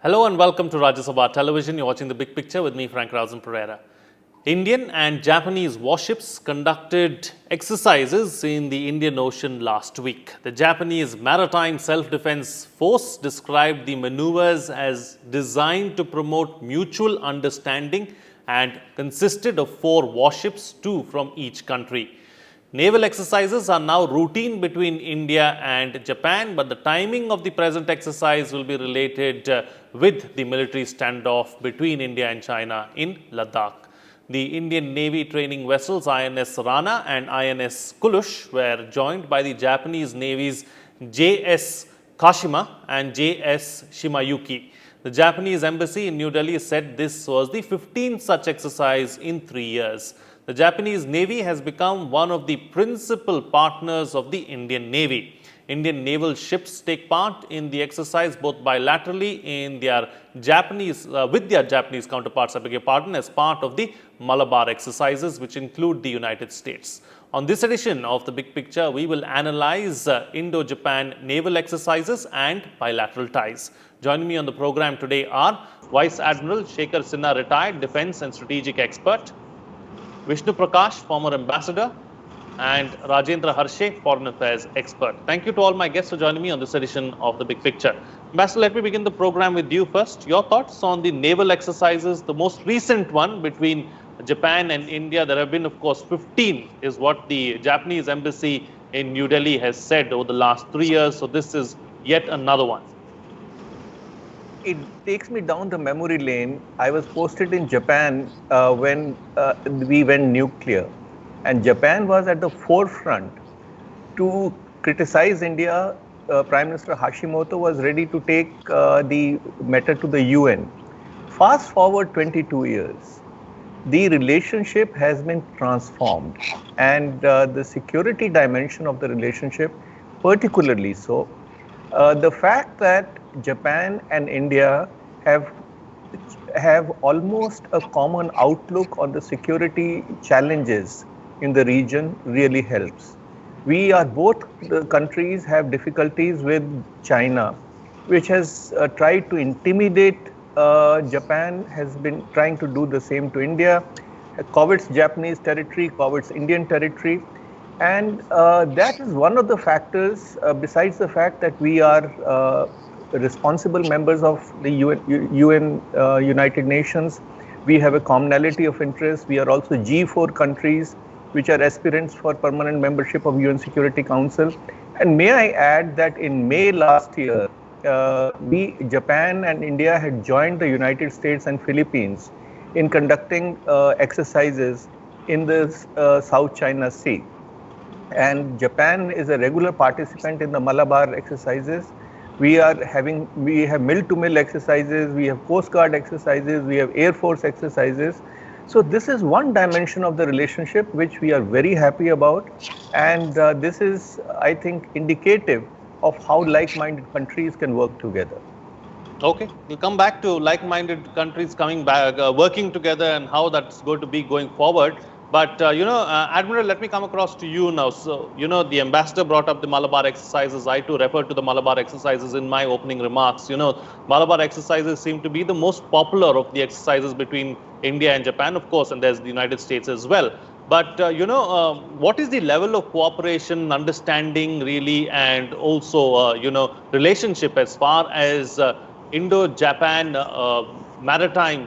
Hello and welcome to Rajya Sabha Television. You're watching The Big Picture with me, Frank Rausen Pereira. Indian and Japanese warships conducted exercises in the Indian Ocean last week. The Japanese Maritime Self-Defence Force described the manoeuvres as designed to promote mutual understanding and consisted of 4 warships, 2 from each country. Naval exercises are now routine between India and Japan, but the timing of the present exercise will be related with the military standoff between India and China in Ladakh. The Indian Navy training vessels INS Rana and INS Kulush were joined by the Japanese Navy's JS Kashima and JS Shimayuki. The Japanese embassy in New Delhi said this was the 15th such exercise in 3 years. The Japanese Navy has become one of the principal partners of the Indian Navy. Indian naval ships take part in the exercise both bilaterally in their with their Japanese counterparts, as part of the Malabar Exercises, which include the United States. On this edition of The Big Picture, we will analyze Indo-Japan naval exercises and bilateral ties. Joining me on the program today are Vice Admiral Shekhar Sinha, retired defense and strategic expert; Vishnu Prakash, former ambassador; and Rajendra Harshe, foreign affairs expert. Thank you to all my guests for joining me on this edition of The Big Picture. Ambassador, let me begin the program with you first. Your thoughts on the naval exercises, the most recent one between Japan and India. There have been, of course, 15 is what the Japanese embassy in New Delhi has said over the last 3 years. So this is yet another one. It takes me down the memory lane. I was posted in Japan when we went nuclear, and Japan was at the forefront to criticize India. Prime Minister Hashimoto was ready to take the matter to the UN. Fast forward 22 years, the relationship has been transformed, and the security dimension of the relationship particularly so. The fact that Japan and India have almost a common outlook on the security challenges in the region really helps. Both the countries have difficulties with China, which has tried to intimidate Japan, has been trying to do the same to India, covets Japanese territory, covets Indian territory. And that is one of the factors, besides the fact that we are responsible members of the UN United Nations. We have a commonality of interest. We are also G4 countries, which are aspirants for permanent membership of UN Security Council. And may I add that in May last year, Japan and India had joined the United States and Philippines in conducting exercises in the South China Sea. And Japan is a regular participant in the Malabar Exercises. We have mill-to-mill exercises, we have Coast Guard exercises, we have Air Force exercises. So this is one dimension of the relationship which we are very happy about, and this is, I think, indicative of how like-minded countries can work together. Okay, we'll come back to like-minded countries coming back, working together, and how that's going to be going forward. But, Admiral, let me come across to you now. So, the ambassador brought up the Malabar Exercises. I too referred to the Malabar Exercises in my opening remarks. Malabar Exercises seem to be the most popular of the exercises between India and Japan, of course, and there's the United States as well. But, what is the level of cooperation, understanding really, and also, relationship as far as Indo-Japan maritime,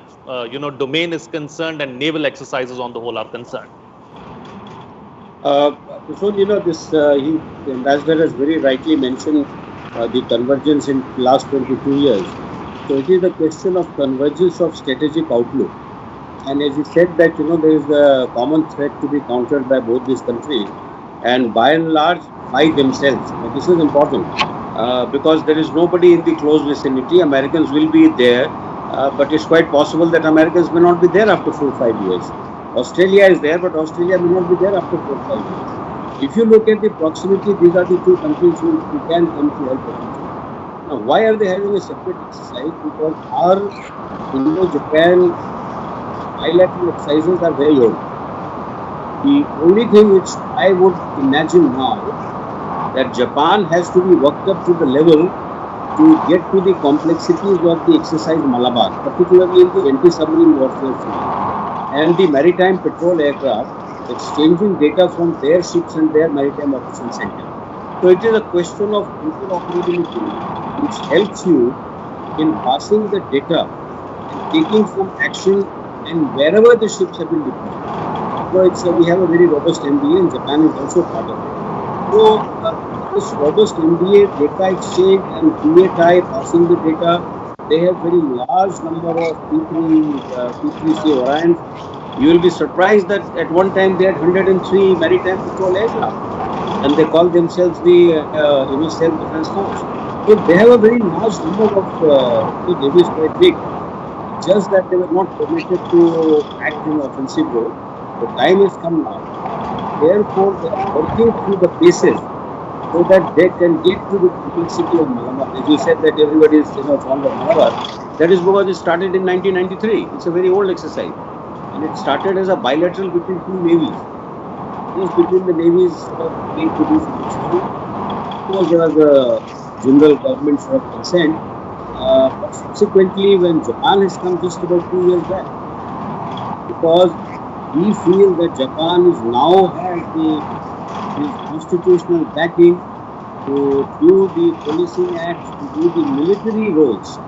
domain is concerned, and naval exercises on the whole are concerned? The ambassador has very rightly mentioned the convergence in the last 22 years. So it is a question of convergence of strategic outlook. And as he said that, there is a common threat to be countered by both these countries, and by and large by themselves. But this is important because there is nobody in the close vicinity. Americans will be there. But it's quite possible that Americans may not be there after 4 or 5 years. Australia is there, but Australia may not be there after 4 or 5 years. If you look at the proximity, these are the two countries who can come to help the country. Now, why are they having a separate exercise? Because our Indo-Japan bilateral exercises are very old. The only thing which I would imagine now that Japan has to be worked up to the level to get to the complexities of the exercise Malabar, particularly in the anti-submarine warfare field, and the maritime patrol aircraft exchanging data from their ships and their maritime operation center. So it is a question of interoperability which helps you in passing the data and taking some action and wherever the ships have been deployed. So we have a very robust MDA and Japan is also part of it. So this robust MDA data exchange and DA passing the data, they have very large number of P3C Orions. You will be surprised that at one time they had 103 maritime patrol aircraft and they call themselves the self-defence force. So they have a very large number of the navy is quite big. Just that they were not permitted to act in offensive role. The time has come now. Therefore, they are working through the bases so that they can get to the complexity of Malabar. As you said that everybody is fond of Malabar, that is because it started in 1993. It's a very old exercise. And it started as a bilateral between two navies. Just between the navies being produced. Of course, there was a general government sort of consent. But subsequently, when Japan has come just about 2 years back, because we feel that Japan is now has the constitutional backing to do the policing acts, to do the military roles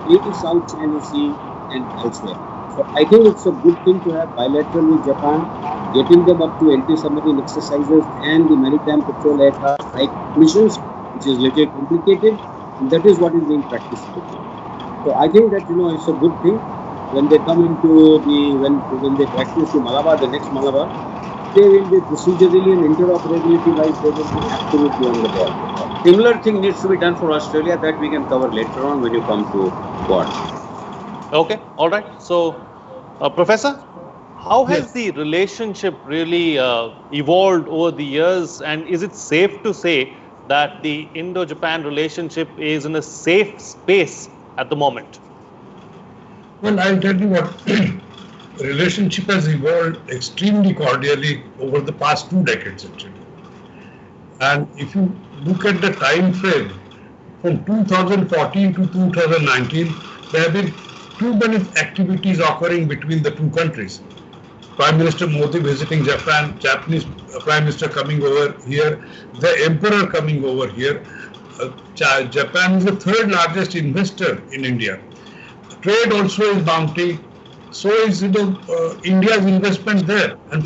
in the South China Sea and elsewhere. So I think it's a good thing to have bilateral with Japan, getting them up to anti-submarine exercises and the maritime patrol aircraft like missions, which is little complicated, and that is what is being practiced. So I think that it's a good thing when they come into when they practice the Malabar, the next Malabar, they will be procedurally and interoperability wise they will be absolutely on the ball. Similar thing needs to be done for Australia that we can cover later on when you come to board. Okay, all right. So, Professor, how has the relationship really evolved over the years, and is it safe to say that the Indo-Japan relationship is in a safe space at the moment? Well, I'll tell you what, the relationship has evolved extremely cordially over the past 2 decades actually. And if you look at the time frame from 2014 to 2019, there have been too many activities occurring between the two countries. Prime Minister Modi visiting Japan, Japanese Prime Minister coming over here, the Emperor coming over here. Japan is the 3rd largest investor in India. Trade also is mounting. So is India's investment there, and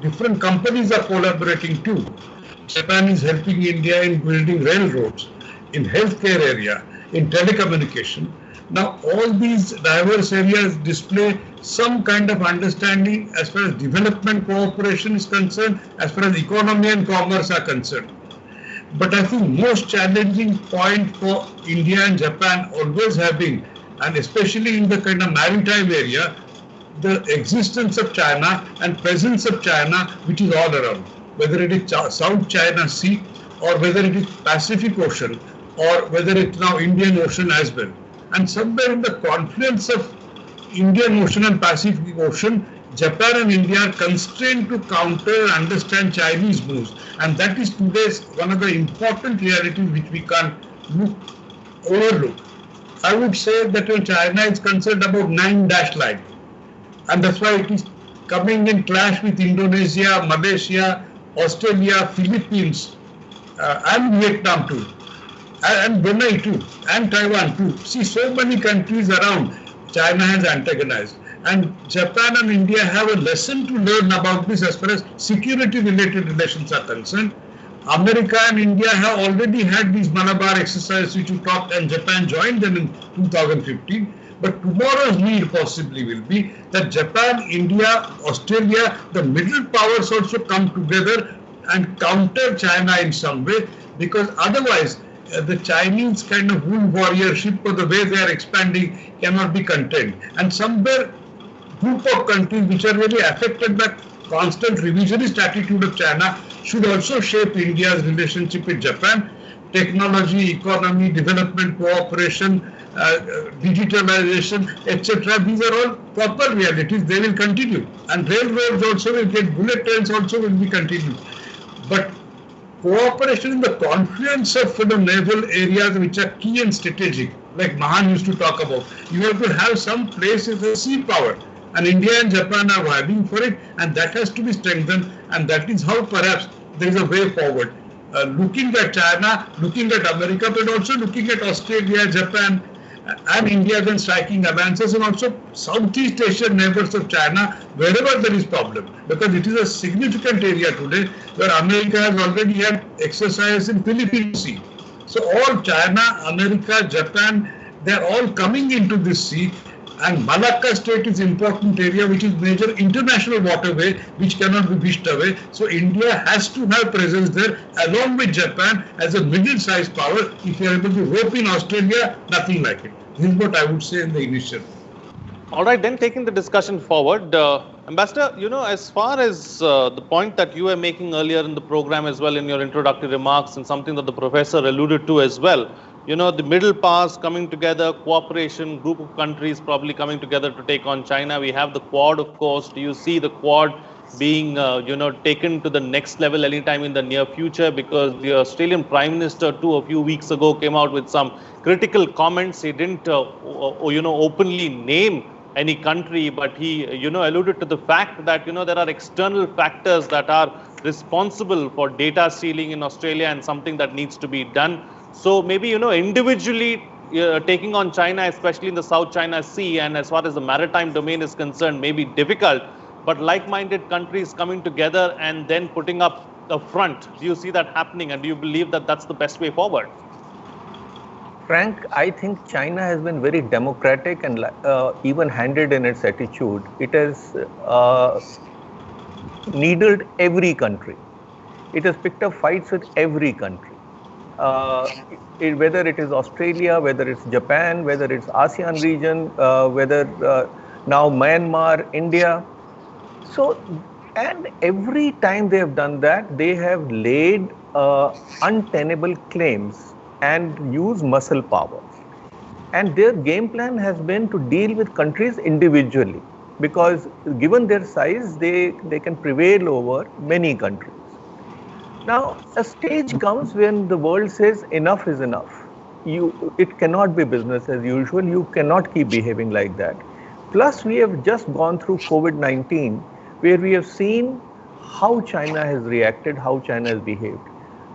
different companies are collaborating too. Japan is helping India in building railroads, in healthcare area, in telecommunication. Now all these diverse areas display some kind of understanding as far as development cooperation is concerned, as far as economy and commerce are concerned. But I think most challenging point for India and Japan always have been, and especially in the kind of maritime area, the existence of China and presence of China, which is all around, whether it is South China Sea or whether it is Pacific Ocean or whether it's now Indian Ocean as well. And somewhere in the confluence of Indian Ocean and Pacific Ocean, Japan and India are constrained to counter and understand Chinese moves. And that is today's one of the important realities which we can't overlook. I would say that China is concerned about 9 dash line. And that's why it is coming in clash with Indonesia, Malaysia, Australia, Philippines, and Vietnam too. And Brunei too, and Taiwan too. See, so many countries around China has antagonized. And Japan and India have a lesson to learn about this as far as security related relations are concerned. America and India have already had these Malabar exercises which you talked, and Japan joined them in 2015. But tomorrow's need possibly will be that Japan, India, Australia, the middle powers also come together and counter China in some way, because otherwise the Chinese kind of wool warriorship or the way they are expanding cannot be contained. And somewhere group of countries which are really affected by constant revisionist attitude of China should also shape India's relationship with Japan. Technology, economy, development cooperation, digitalization, etc. These are all proper realities. They will continue. And railroads also will get, bullet trains also will be continued. But cooperation in the confluence of naval areas which are key and strategic, like Mahan used to talk about. You have to have some place as a sea power, and India and Japan are vying for it, and that has to be strengthened, and that is how perhaps there is a way forward. Looking at China, looking at America, but also looking at Australia, Japan, and India, then striking alliances, and also Southeast Asian neighbors of China, wherever there is problem, because it is a significant area today where America has already had exercise in Philippine Sea. So all China, America, Japan, they are all coming into this sea. And Malacca Strait is important area which is major international waterway which cannot be wished away. So India has to have presence there along with Japan as a middle-sized power. If you are able to rope in Australia, nothing like it. This is what I would say in the initial. All right, then taking the discussion forward, Ambassador, as far as the point that you were making earlier in the program as well in your introductory remarks, and something that the professor alluded to as well, the middle powers coming together, cooperation, group of countries probably coming together to take on China. We have the Quad, of course. Do you see the Quad being, taken to the next level anytime in the near future? Because the Australian Prime Minister, a few weeks ago, came out with some critical comments. He didn't, openly name any country, but he, alluded to the fact that, there are external factors that are responsible for data stealing in Australia and something that needs to be done. So maybe, individually taking on China, especially in the South China Sea, and as far as the maritime domain is concerned, may be difficult, but like-minded countries coming together and then putting up a front. Do you see that happening, and do you believe that that's the best way forward? Frank, I think China has been very democratic and even-handed in its attitude. It has needled every country. It has picked up fights with every country. Whether it is Australia, whether it's Japan, whether it's ASEAN region, whether now Myanmar, India. So, and every time they have done that, they have laid untenable claims and use muscle power. And their game plan has been to deal with countries individually, because given their size, they can prevail over many countries. Now, a stage comes when the world says enough is enough. It cannot be business as usual. You cannot keep behaving like that. Plus, we have just gone through COVID-19, where we have seen how China has reacted, how China has behaved.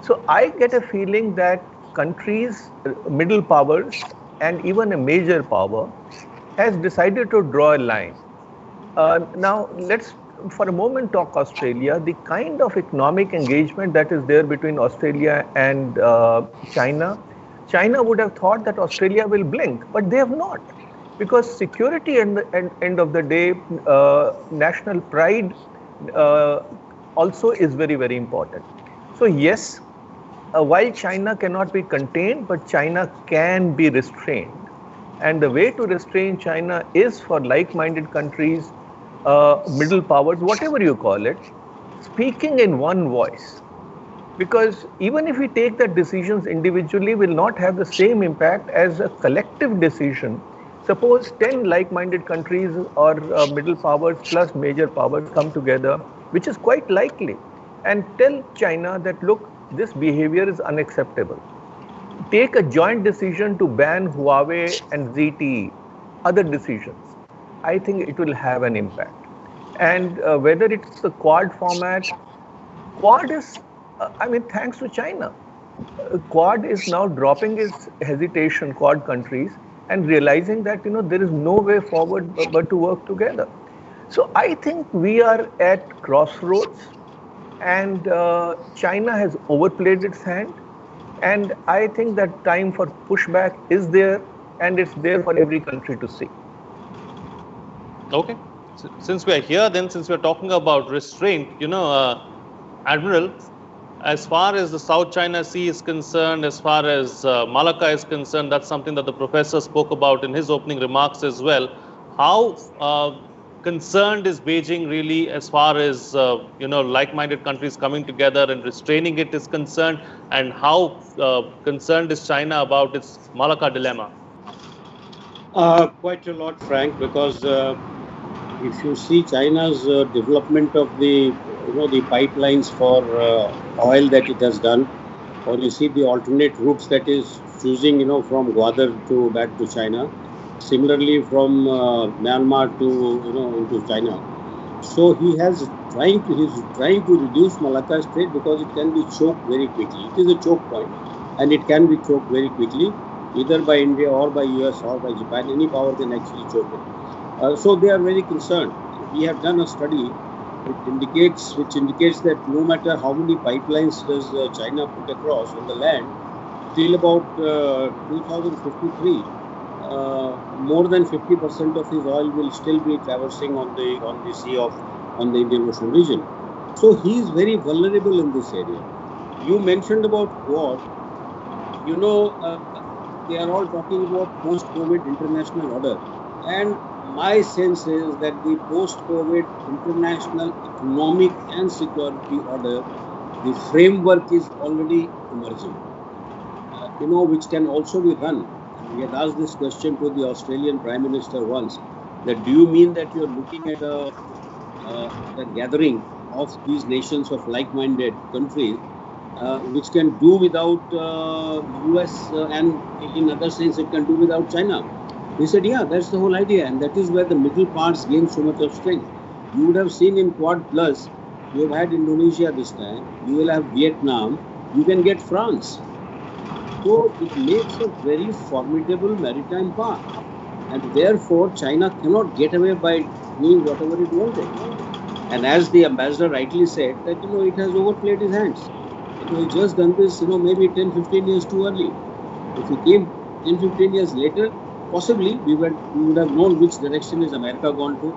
So I get a feeling that countries, middle powers, and even a major power has decided to draw a line. Now, let's for a moment talk Australia. The kind of economic engagement that is there between Australia and China would have thought that Australia will blink, but they have not, because security at the end of the day, national pride also is very, very important. So yes, while China cannot be contained, but China can be restrained. And the way to restrain China is for like-minded countries, middle powers, whatever you call it, speaking in one voice. Because even if we take the decisions individually, will not have the same impact as a collective decision. Suppose 10 like-minded countries or middle powers plus major powers come together, which is quite likely, and tell China that, look, this behavior is unacceptable. Take a joint decision to ban Huawei and ZTE, other decisions. I think it will have an impact. And whether it's the Quad format, Quad is, thanks to China. Quad is now dropping its hesitation, Quad countries, and realizing that, there is no way forward but to work together. So I think we are at crossroads, and China has overplayed its hand. And I think that time for pushback is there, and it's there for every country to see. Okay. Since we are here, then, since we are talking about restraint, Admiral, as far as the South China Sea is concerned, as far as Malacca is concerned, that's something that the professor spoke about in his opening remarks as well. How concerned is Beijing really as far as, like-minded countries coming together and restraining it is concerned, and how concerned is China about its Malacca dilemma? Quite a lot, Frank, because if you see China's development of the the pipelines for oil that it has done, or you see the alternate routes that is choosing, from Gwadar to back to China. Similarly, from Myanmar to into China. So he's trying to reduce Malacca Strait because it can be choked very quickly. It is a choke point, and it can be choked very quickly, either by India or by US or by Japan. Any power can actually choke it. So they are very concerned. We have done a study which indicates that no matter how many pipelines does China put across on the land, till about 2053, more than 50% of his oil will still be traversing on the sea on the Indian Ocean region. So he is very vulnerable in this area. You mentioned about Quad. They are all talking about post-COVID international order, and my sense is that the post-COVID international economic and security order, the framework is already emerging, which can also be run. We had asked this question to the Australian Prime Minister once, that do you mean that you're looking at a gathering of these nations of like-minded countries, which can do without US and in other sense it can do without China? He said, yeah, that's the whole idea, and that is where the middle parts gain so much of strength. You would have seen in Quad Plus, you have had Indonesia this time, you will have Vietnam, you can get France. So it makes a very formidable maritime power, and therefore China cannot get away by doing whatever it wanted. And as the ambassador rightly said, that it has overplayed his hands. He's just done this, maybe 10-15 years too early. If he came 10-15 years later, possibly we would have known which direction is America gone to.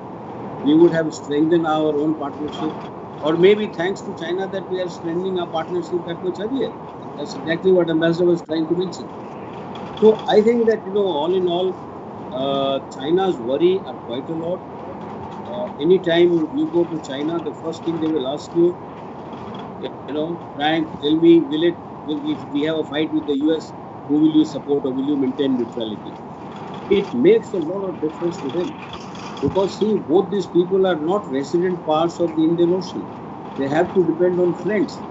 We would have strengthened our own partnership, or maybe thanks to China that we are strengthening our partnership that much earlier. That's exactly what Ambassador was trying to mention. So I think that all in all, China's worry are quite a lot. Anytime you go to China, the first thing they will ask you, Frank, tell me, if we have a fight with the US, who will you support, or will you maintain neutrality? It makes a lot of difference to him, because both these people are not resident parts of the Indian Ocean. They have to depend on friends.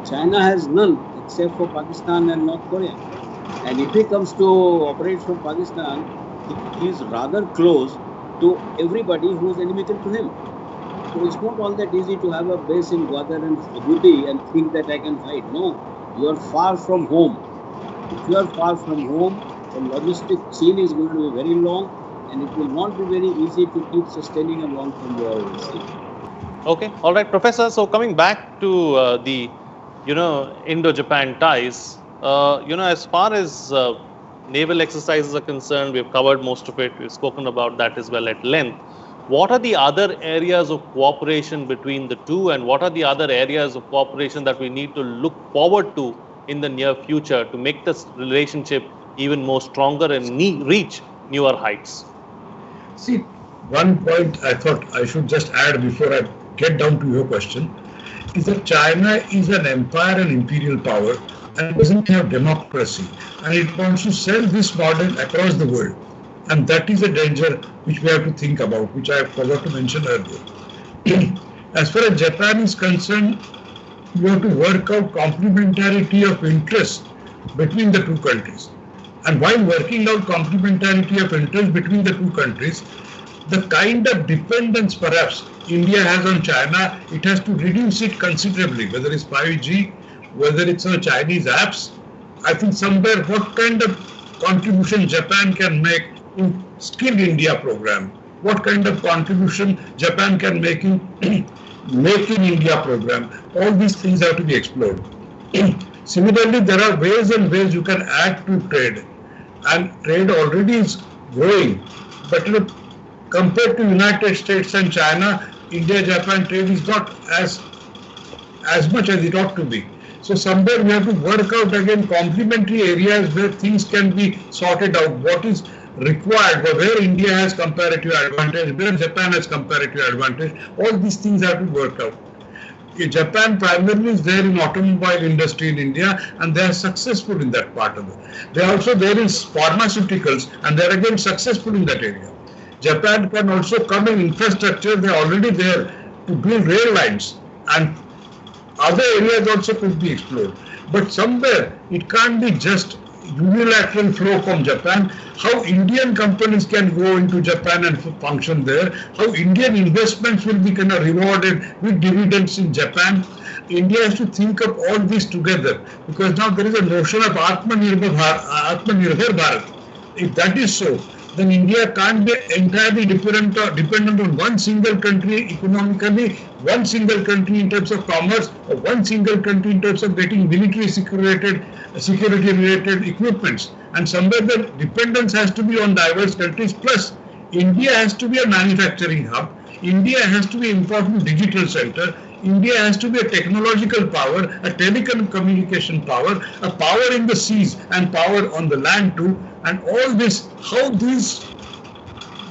China has none except for Pakistan and North Korea. And if he comes to operate from Pakistan, he is rather close to everybody who is inimical to him. So it's not all that easy to have a base in Gwadar and Djibouti and think that I can fight. No, you are far from home. If you are far from home, the logistic chain is going to be very long, and it will not be very easy to keep sustaining a long-term war in the sea. Okay, all right, Professor. So coming back to the, Indo-Japan ties, as far as naval exercises are concerned, we've covered most of it. We've spoken about that as well at length. What are the other areas of cooperation between the two, and what are the other areas of cooperation that we need to look forward to in the near future to make this relationship even more stronger and reach newer heights? See, one point I thought I should just add before I get down to your question is that China is an empire and imperial power and doesn't have democracy, and it wants to sell this model across the world. And that is a danger which we have to think about, which I forgot to mention earlier. As far as Japan is concerned, you have to work out complementarity of interest between the two countries. And while working out complementarity of interest between the two countries, the kind of dependence perhaps India has on China, it has to reduce it considerably, whether it's 5G, whether it's Chinese apps. I think somewhere what kind of contribution Japan can make in Skill India program, what kind of contribution Japan can make in Make in India program, all these things have to be explored. Similarly, there are ways and ways you can add to trade, and trade already is growing, but compared to United States and China, India-Japan trade is not as much as it ought to be. So somewhere we have to work out again complementary areas where things can be sorted out. What is required, where India has comparative advantage, where Japan has comparative advantage. All these things have to work out. Japan primarily is there in automobile industry in India, and they are successful in that part of it. They are also there in pharmaceuticals, and they are again successful in that area. Japan can also come in infrastructure. They are already there to build rail lines. and other areas also could be explored. But somewhere it can't be just unilateral flow from Japan. How Indian companies can go into Japan and function there, how Indian investments will be kind of rewarded with dividends in Japan. India has to think of all this together, because now there is a notion of Atmanirbhar Bharat. If that is so, then India can't be entirely dependent on one single country economically, one single country in terms of commerce, or one single country in terms of getting military security-related equipments. And somewhere the dependence has to be on diverse countries. Plus, India has to be a manufacturing hub. India has to be an important digital center. India has to be a technological power, a telecommunication power, a power in the seas and power on the land too. And all this, how these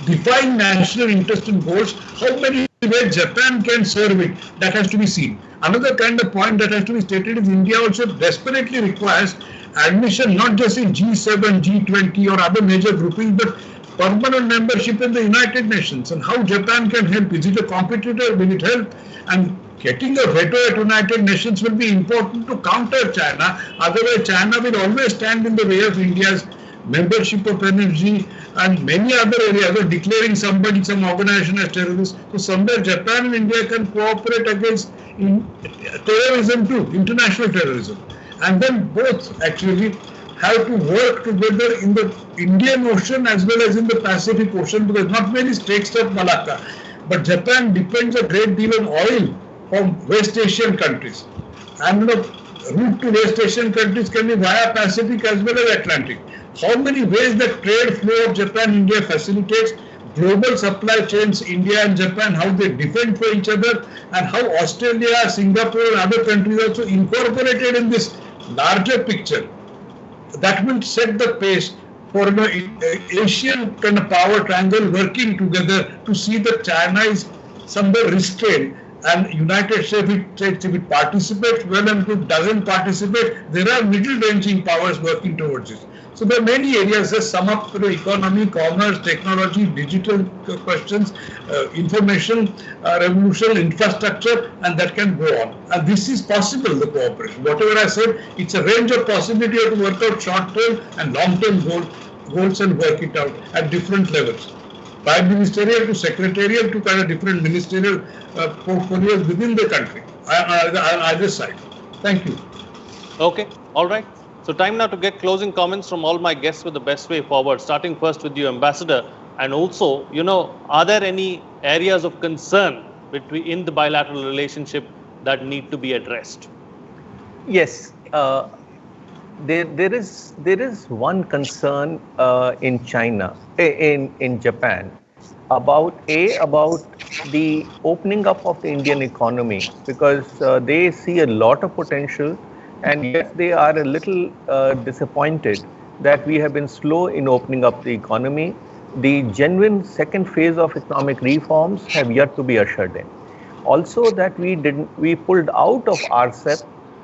define national interest and goals, how many ways Japan can serve it, that has to be seen. Another kind of point that has to be stated is India also desperately requires admission not just in G7, G20 or other major groupings, but permanent membership in the United Nations. And how Japan can help. Is it a competitor? Will it help? And getting a veto at United Nations will be important to counter China. Otherwise, China will always stand in the way of India's membership of energy and many other areas, or declaring somebody, some organization as terrorist. So somewhere Japan and India can cooperate against terrorism too, international terrorism. And then both actually have to work together in the Indian Ocean as well as in the Pacific Ocean, because not many states of Malacca, but Japan depends a great deal on oil from West Asian countries. And the route to West Asian countries can be via Pacific as well as Atlantic. How many ways the trade flow of Japan-India facilitates global supply chains, India and Japan, how they defend for each other, and how Australia, Singapore and other countries also incorporated in this larger picture. That will set the pace for Asian kind of power triangle working together to see that China is somewhere restrained, and United States, if it participates well and if it doesn't participate, there are middle-ranging powers working towards it. So there are many areas that sum up the economy, commerce, technology, digital questions, information revolution, infrastructure, and that can go on. And this is possible, the cooperation. Whatever I said, it's a range of possibility to work out short-term and long-term goals and work it out at different levels. Prime ministerial to secretarial to kind of different ministerial portfolios within the country, on either side. Thank you. Okay, all right. So time now to get closing comments from all my guests with the best way forward, starting first with you, Ambassador. And also, are there any areas of concern in the bilateral relationship that need to be addressed? Yes, there is one concern in China, in Japan, about the opening up of the Indian economy, because they see a lot of potential, and yet they are a little disappointed that we have been slow in opening up the economy. The genuine second phase of economic reforms have yet to be ushered in. Also, that we pulled out of RCEP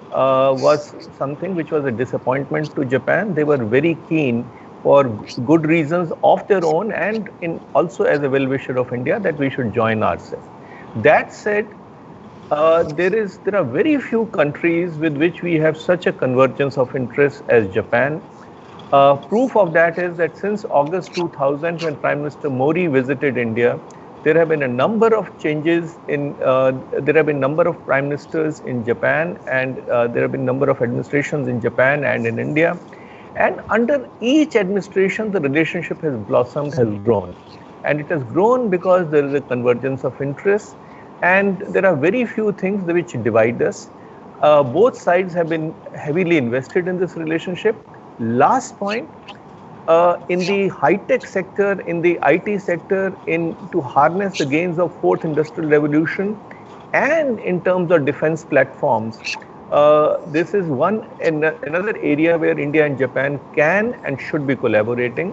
was something which was a disappointment to Japan. They were very keen, for good reasons of their own, and also as a well-wisher of India, that we should join RCEP. That said, there are very few countries with which we have such a convergence of interest as Japan. Proof of that is that since August 2000, when Prime Minister Modi visited India, there have been a number of changes there have been a number of prime ministers in Japan, and there have been a number of administrations in Japan and in India. And under each administration, the relationship has blossomed, has grown. And it has grown because there is a convergence of interests, and there are very few things which divide us. Both sides have been heavily invested in this relationship. Last point, in the high-tech sector, in the IT sector, to harness the gains of fourth industrial revolution, and in terms of defense platforms, this is another area where India and Japan can and should be collaborating,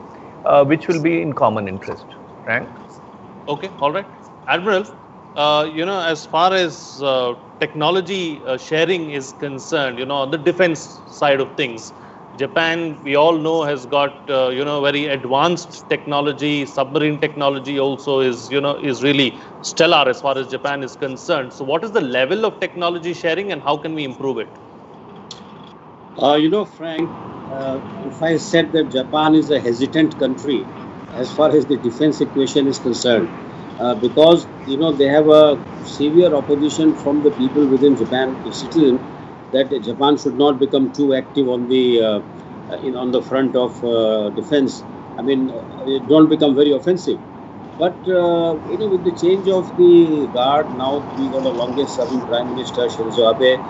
which will be in common interest. Frank? Okay, all right. Admiral, as far as technology sharing is concerned, on the defense side of things, Japan, we all know, has got very advanced technology. Submarine technology also is really stellar as far as Japan is concerned. So, what is the level of technology sharing, and how can we improve it? Frank, if I said that Japan is a hesitant country as far as the defense equation is concerned, because they have a severe opposition from the people within Japan, the citizen, that Japan should not become too active on the front of defense. I mean, don't become very offensive. But with the change of the guard, now we got a longest serving Prime Minister Shinzo Abe,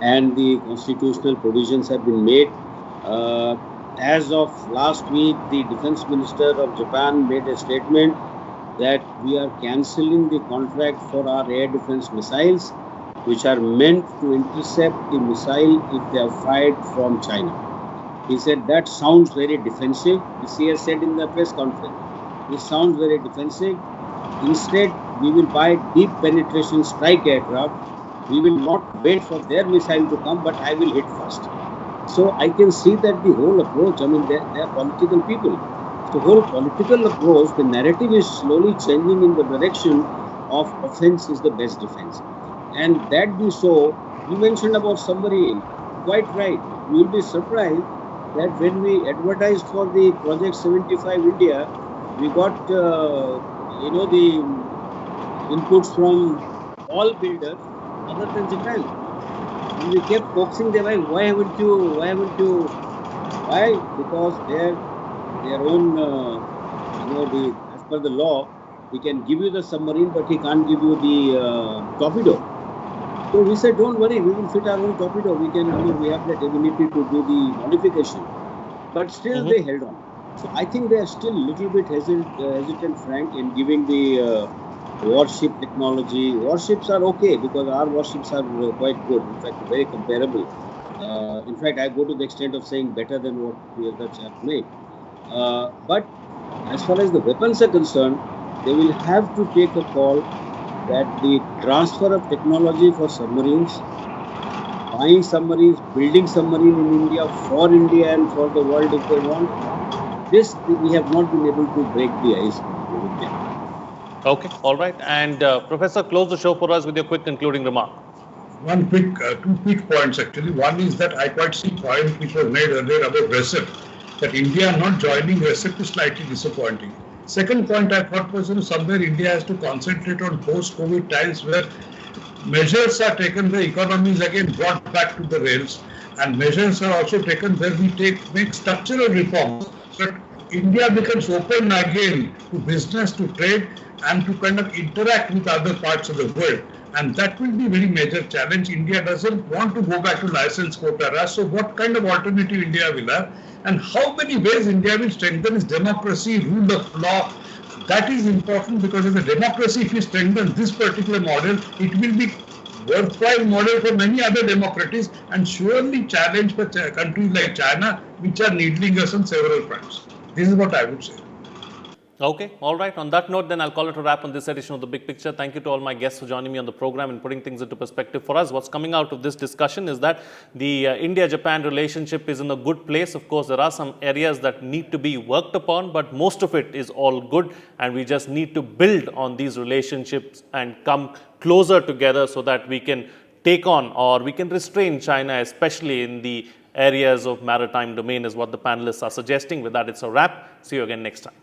and the constitutional provisions have been made. As of last week, the Defense Minister of Japan made a statement that we are cancelling the contract for our air defense missiles, which are meant to intercept the missile if they are fired from China. He said that sounds very defensive. He has said in the press conference, this sounds very defensive. Instead, we will buy deep penetration strike aircraft. We will not wait for their missile to come, but I will hit first. So I can see that the whole approach, I mean, they are political people. The whole political approach, the narrative is slowly changing in the direction of offense is the best defense. And that we saw, you mentioned about submarine, quite right. You will be surprised that when we advertised for the Project 75 India, we got, the inputs from all builders other than Japan. And we kept coaxing them, why haven't you? Why? Because their own, as per the law, he can give you the submarine, but he can't give you the torpedo. So we said, don't worry, we will fit our own torpedo. We have that ability to do the modification. But still they held on. So I think they are still a little bit hesitant, Frank, in giving the warship technology. Warships are okay because our warships are quite good. In fact, very comparable. In fact, I go to the extent of saying better than what the other chaps make. But as far as the weapons are concerned, they will have to take a call that the transfer of technology for submarines, buying submarines, building submarine in India for India and for the world if they want, this we have not been able to break the ice with them. Okay, all right. And Professor, close the show for us with your quick concluding remark. Two quick points actually. One is that I quite see point which was made earlier about RCEP, that India not joining RCEP is slightly disappointing. Second point I thought was somewhere India has to concentrate on post-COVID times where measures are taken, the economy is again brought back to the rails, and measures are also taken where we make structural reforms so that India becomes open again to business, to trade, and to kind of interact with other parts of the world. And that will be a very major challenge. India doesn't want to go back to license quota. So what kind of alternative India will have? And how many ways India will strengthen its democracy, rule of law? That is important because if the democracy, if we strengthen this particular model, it will be worthwhile model for many other democracies and surely challenge for countries like China, which are needling us on several fronts. This is what I would say. Okay, all right. On that note, then I'll call it a wrap on this edition of The Big Picture. Thank you to all my guests for joining me on the program and putting things into perspective for us. What's coming out of this discussion is that the India-Japan relationship is in a good place. Of course, there are some areas that need to be worked upon, but most of it is all good. And we just need to build on these relationships and come closer together so that we can take on or we can restrain China, especially in the areas of maritime domain, is what the panelists are suggesting. With that, it's a wrap. See you again next time.